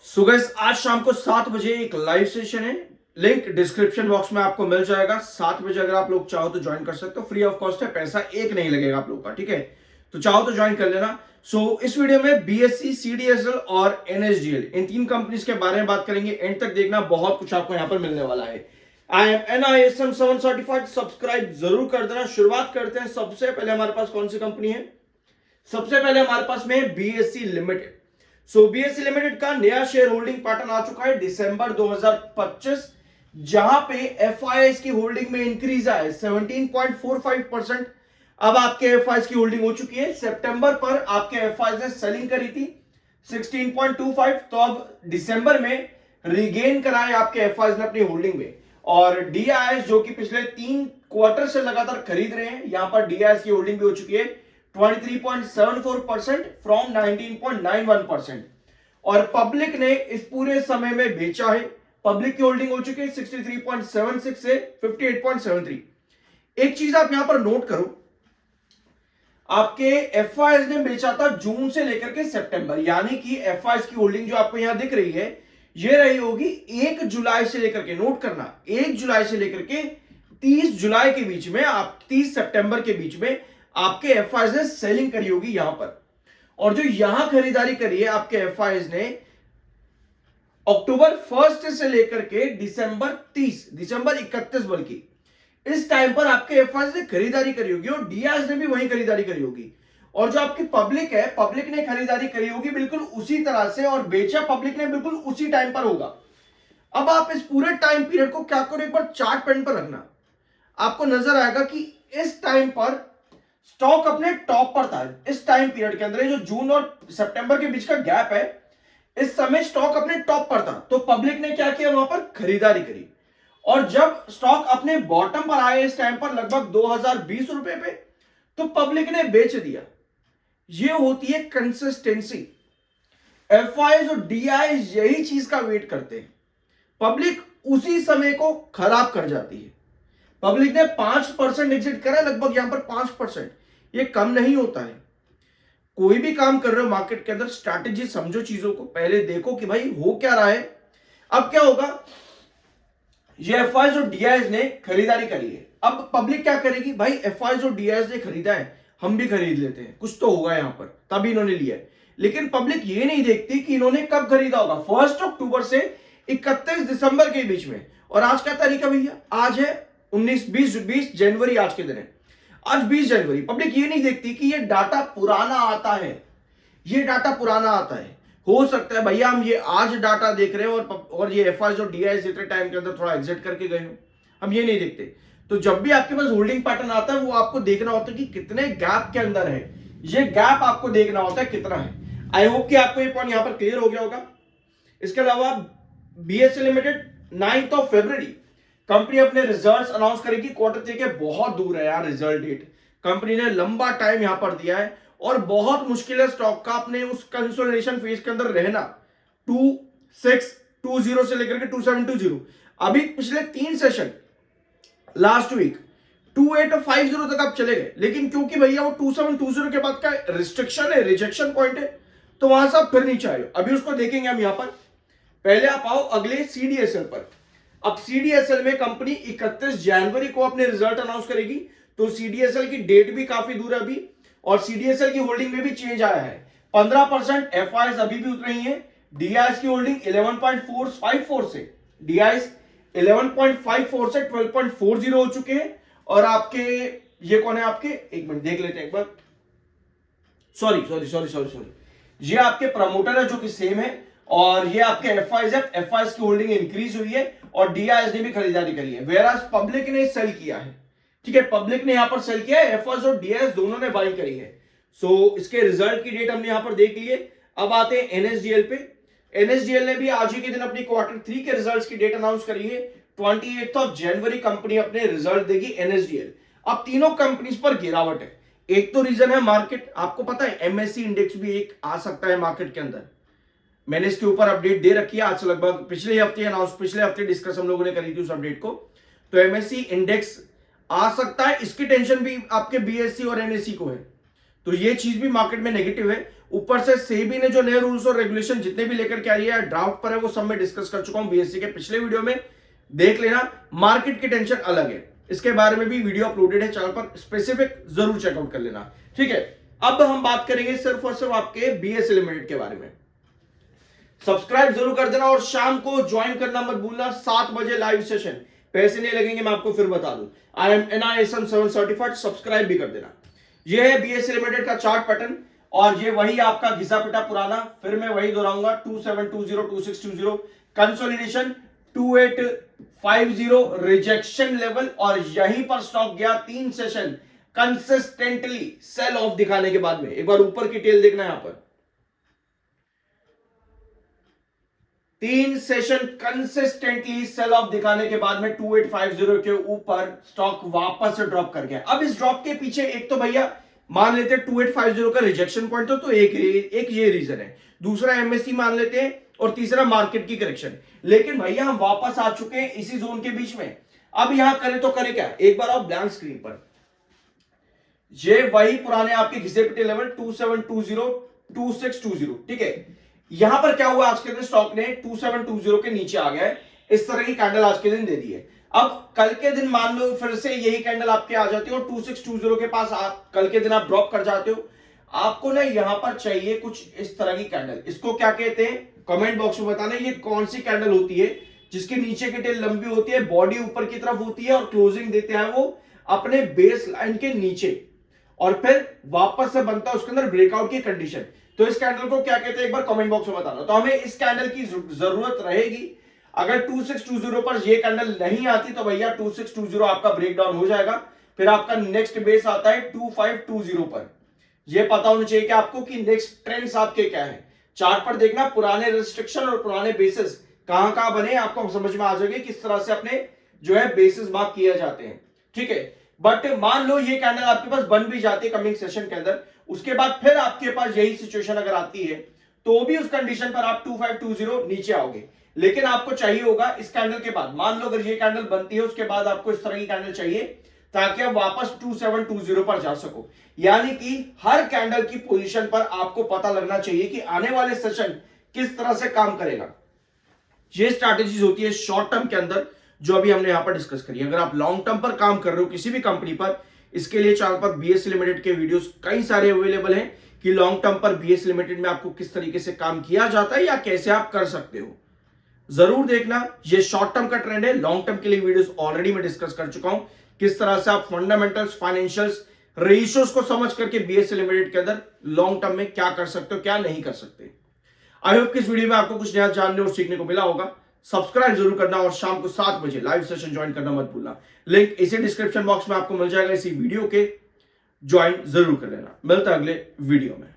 So guys आज शाम को 7 बजे एक लाइव सेशन है। लिंक डिस्क्रिप्शन बॉक्स में आपको मिल जाएगा। 7 बजे अगर आप लोग चाहो तो ज्वाइन कर सकते हो, फ्री ऑफ कॉस्ट है, पैसा एक नहीं लगेगा आप लोग का, ठीक है। तो चाहो तो ज्वाइन कर लेना। इस वीडियो में बीएससी, सीडीएसएल और एनएसडीएल इन तीन कंपनीज के बारे में बात करेंगे। एंड तक देखना, बहुत कुछ आपको यहाँ पर मिलने वाला है। I am NISM 7 certified, subscribe जरूर कर देना। शुरुआत करते हैं। सबसे पहले हमारे पास कौन सी कंपनी है? सबसे पहले हमारे पास में बीएससी लिमिटेड। बीएससी लिमिटेड का नया शेयर होल्डिंग पैटर्न आ चुका है दिसंबर 2025, जहां पे एफआईएस की होल्डिंग में इंक्रीज आया 17.45%। अब आपके एफआईएस की होल्डिंग हो चुकी है। सितंबर पर आपके एफआईएस ने सेलिंग करी थी 16.25, तो अब दिसंबर में रिगेन कराए आपके एफआईएस ने अपनी होल्डिंग में। और डीआईएस जो कि पिछले 3 क्वार्टर से लगातार खरीद रहे हैं, यहां पर डीआईएस की होल्डिंग भी हो चुकी है 23.74% फ्रॉम 19.91%। और पब्लिक ने इस पूरे समय में बेचा है। पब्लिक की होल्डिंग हो चुकी है 63.76 से 58.73। एक चीज आप यहां पर नोट करो, आपके एफआईएस ने बेचा था जून से लेकर के सितंबर, यानी कि एफआईएस की होल्डिंग जो आपको यहां दिख रही है ये रही होगी 1 जुलाई से लेकर के, नोट करना, 1 जुलाई से लेकर के 30 जुलाई के बीच में, आप 30 सितंबर के बीच में आपके एफआईएस ने सेलिंग करी होगी यहां पर। और जो यहां खरीदारी करी है आपके एफआईएस ने अक्टूबर 1 से लेकर के दिसंबर 31 बल्कि इस टाइम पर आपके एफआईएस ने खरीदारी करी होगी, और डीआईएस ने भी वही खरीदारी करी होगी। और जो आपकी पब्लिक है, पब्लिक ने खरीदारी करी होगी बिल्कुल उसी तरह से, और बेचा पब्लिक ने बिल्कुल उसी टाइम पर होगा। अब आप इस पूरे टाइम पीरियड को क्या करो, एक बार चार्ट पेन पर रखना, आपको नजर आएगा कि इस टाइम पर स्टॉक अपने टॉप पर था। इस टाइम पीरियड के अंदर जो जून और सितंबर के बीच का गैप है, इस समय स्टॉक अपने टॉप पर था, तो पब्लिक ने क्या किया, वहां पर खरीदारी करी। और जब स्टॉक अपने बॉटम पर आए इस टाइम पर लगभग 2020 रुपए पे, तो पब्लिक ने बेच दिया। ये होती है कंसिस्टेंसी। एफआईएस और डीआईएस यही चीज का वेट करते हैं। पब्लिक उसी समय को खराब कर जाती है। पब्लिक ने 5% एग्जिट करा, लगभग यहां पर 5%। ये कम नहीं होता है। कोई भी काम कर रहे हो मार्केट के अंदर, स्ट्रैटेजी समझो, चीजों को पहले देखो कि भाई हो क्या रहा है। अब क्या होगा, ये एफआईएस और डीआईएस ने खरीदारी करी है। अब पब्लिक क्या करेगी, भाई एफआईएस और डीआईएस ने खरीदा है, हम भी खरीद लेते हैं, कुछ तो होगा यहां पर, तभी इन्होंने लिया है। लेकिन पब्लिक ये नहीं देखती कि इन्होंने कब खरीदा होगा, 1 अक्टूबर से 31 दिसंबर के बीच में। और आज क्या तारीख है भैया, आज है 20 जनवरी, आज के दिन है, आज 20 जनवरी। पब्लिक ये नहीं देखती कि ये डाटा पुराना आता है, ये डाटा पुराना आता है। हो सकता है भैया हम ये आज डाटा देख रहे हैं और ये एफआईएस और डीआईएस इतने टाइम के अंदर थोड़ा एग्जिट करके गए हो, हम ये नहीं देखते। तो जब भी आपके पास होल्डिंग पैटर्न आता है, वो आपको देखना होता है कि कितने गैप के अंदर है, ये गैप आपको देखना होता है कितना है। आई होप कि आपको ये पॉइंट यहां पर क्लियर हो गया होगा। इसके अलावा बीएससी लिमिटेड 9 फरवरी कंपनी अपने रिजल्ट्स अनाउंस करेगी। Q3 के बहुत दूर है यार रिजल्ट डेट, कंपनी ने लंबा टाइम यहां पर दिया है, और बहुत मुश्किल है स्टॉक का अपने उस कंसोलिडेशन फेज के अंदर रहना। 2620 से लेकर के 2720, अभी पिछले 3 सेशन लास्ट वीक 2850 तक आप चले गए, लेकिन क्योंकि भैया वो 2720 के बाद का रिस्ट्रिक्शन है, रिजेक्शन पॉइंट है, तो वहां से आप फिर नीचे आए। अभी उसको देखेंगे हम यहां पर। पहले आप आओ अगले सीडीएसएल पर। अब सीडीएसएल में कंपनी 31 जनवरी को अपने रिजल्ट अनाउंस करेगी, तो सीडीएसएल की डेट भी काफी दूर है अभी, और सीडीएसएल की होल्डिंग में भी चेंज आया है। 15% एफआईएस अभी भी उतर रही है। डीआईएस की होल्डिंग 11.454 से, डीआईएस 11.54 से 12.40 हो चुके हैं। और आपके ये कौन है, आपके एक मिनट देख लेते हैं एक बार, सॉरी, ये आपके प्रमोटर है जो कि सेम है, और ये आपके एफआईएस है। एफआईएस की होल्डिंग इंक्रीज हुई है, और डीआईएस ने भी खरीदारी करी है, वेराज पब्लिक ने सेल किया है, ठीक है, पब्लिक ने यहां पर सेल किया है। एफआईएस और डीआईएस दोनों ने बाइंग करी है। इसके रिजल्ट की डेट हमने यहां पर देख लिए। अब आते हैं एनएसडीएल पे। एनएसडीएल ने भी आज ही के दिन अपनी Q3 के रिजल्ट्स की डेट अनाउंस करी है। 28 जनवरी कंपनी अपने रिजल्ट देगी एनएसडीएल। अब तीनों कंपनीज पर गिरावट है। एक तो रीजन है मार्केट, आपको पता है एमएससी इंडेक्स भी एक आ सकता है मार्केट के अंदर, मैंने इसके ऊपर अपडेट दे रखी है, आज से लगभग पिछले हफ्ते डिस्कस हम लोगों ने करी थी उस अपडेट को। तो एमएससी इंडेक्स आ सकता है, इसकी टेंशन भी आपके बीएससी और एनएससी को है, तो ये चीज भी मार्केट में नेगेटिव है। ऊपर से सेबी ने जो नए रूल्स और रेगुलेशन जितने भी लेकर के आ रही है, ड्राफ्ट पर है, वो सब मैं डिस्कस कर चुका हूं बीएससी के पिछले वीडियो में, देख लेना। मार्केट की टेंशन अलग है, इसके बारे में भी वीडियो अपलोडेड है चैनल पर, स्पेसिफिक जरूर चेकआउट कर लेना, ठीक है। अब हम बात करेंगे सिर्फ और सिर्फ आपके बीएससी लिमिटेड के बारे में। सब्सक्राइब जरूर कर देना और शाम को ज्वाइन करना मत भूलना, 7 बजे लाइव सेशन, पैसे नहीं लगेंगे, मैं आपको फिर बता दूं। I am NISM 7 certified, subscribe भी कर देना। ये है बीएससी लिमिटेड का चार्ट पैटर्न, और ये वही आपका घिसा पिटा पुराना, फिर मैं वही दोहराऊंगा, 2720 2620 कंसोलिडेशन, 2850 रिजेक्शन लेवल, और यहीं पर स्टॉक गया 3 सेशन कंसिस्टेंटली सेल ऑफ दिखाने के बाद में। एक बार ऊपर की टेल देखना, यहां पर 3 सेशन कंसिस्टेंटली सेल ऑफ दिखाने के बाद में 2850 के ऊपर स्टॉक वापस से ड्रॉप कर गया। अब इस ड्रॉप के पीछे एक तो भैया मान लेते हैं 2850 का रिजेक्शन पॉइंट, तो एक ये रीजन है, दूसरा MACD मान लेते हैं, और तीसरा मार्केट की करेक्शन। लेकिन भैया हम वापस आ चुके हैं इसी जोन के बीच में। अब यहां करें तो करें क्या, एक बार आप ब्लैंक स्क्रीन पर, ये वही पुराने आपके घिसे पिटे लेवल 2720 2620, ठीक है। यहां पर क्या हुआ, आज के दिन स्टॉक ने 2720 के नीचे आ गया है, इस तरह की कैंडल आज के दिन दे दी है। अब कल के दिन मान लो फिर से यही कैंडल आपके आ जाती है और 2620 के पास कल के दिन आप ड्रॉप कर जाते हो, आपको ना यहां पर चाहिए कुछ इस तरह की कैंडल। इसको क्या कहते हैं कमेंट बॉक्स में बताना, ये कौन सी कैंडल होती है जिसके नीचे की टेल लंबी होती है, बॉडी ऊपर की तरफ होती है, और क्लोजिंग देते हैं वो अपने बेस लाइन के नीचे, और फिर वापस से बनता है उसके अंदर ब्रेकआउट की कंडीशन। तो इस कैंडल को क्या कहते हैं एक बार कमेंट बॉक्स में बताना। तो हमें इस कैंडल की जरूरत रहेगी। अगर 2620 पर ये कैंडल नहीं आती तो भैया 2620 आपका ब्रेकडाउन हो जाएगा, फिर आपका नेक्स्ट बेस आता है 2520 पर। ये पता होना चाहिए कि आपको कि नेक्स्ट ट्रेंड्स आपके क्या है। चार्ट पर देखना पुराने रेस्ट्रिक्शन और पुराने बेसिस कहां बने, आपको समझ में आ जाएगा किस तरह से अपने जो है बेसिस मार्क किए जाते हैं, ठीक है। बट मान लो ये कैंडल आपके पास बन भी जाती है कमिंग सेशन के अंदर, उसके बाद फिर आपके पास यही सिचुएशन अगर आती है तो भी उस कंडीशन पर आप 2520 नीचे आओगे। लेकिन आपको चाहिए होगा इस कैंडल के बाद, मान लो अगर ये कैंडल बनती है उसके बाद आपको इस तरह की कैंडल चाहिए ताकि आप वापस 2720 पर जा सको। यानी कि हर कैंडल की पोजीशन पर आपको पता लगना चाहिए कि आने वाले सेशन किस तरह से काम करेगा। ये स्ट्रैटेजीज होती है शॉर्ट टर्म के अंदर जो अभी हमने यहां पर डिस्कस करी। अगर आप लॉन्ग टर्म पर काम कर रहे हो किसी भी कंपनी पर, इसके लिए चैनल पर बीएससी लिमिटेड के वीडियोस कई सारे अवेलेबल हैं कि लॉन्ग टर्म पर बीएससी लिमिटेड में आपको किस तरीके से काम किया जाता है या कैसे आप कर सकते हो, जरूर देखना। ये शॉर्ट टर्म का ट्रेंड है, लॉन्ग टर्म के लिए वीडियोस ऑलरेडी मैं डिस्कस कर चुका हूं, किस तरह से आप फंडामेंटल्स, फाइनेंशियल्स, रेशियोज को समझ करके बीएससी लिमिटेड के अंदर लॉन्ग टर्म में क्या कर सकते हो, क्या नहीं कर सकते। आई होप कि इस वीडियो में आपको कुछ नया जानने और सीखने को मिला होगा। सब्सक्राइब जरूर करना और शाम को 7 बजे लाइव सेशन ज्वाइन करना मत भूलना। लिंक इसी डिस्क्रिप्शन बॉक्स में आपको मिल जाएगा, इसी वीडियो के, ज्वाइन जरूर कर लेना। मिलता है अगले वीडियो में।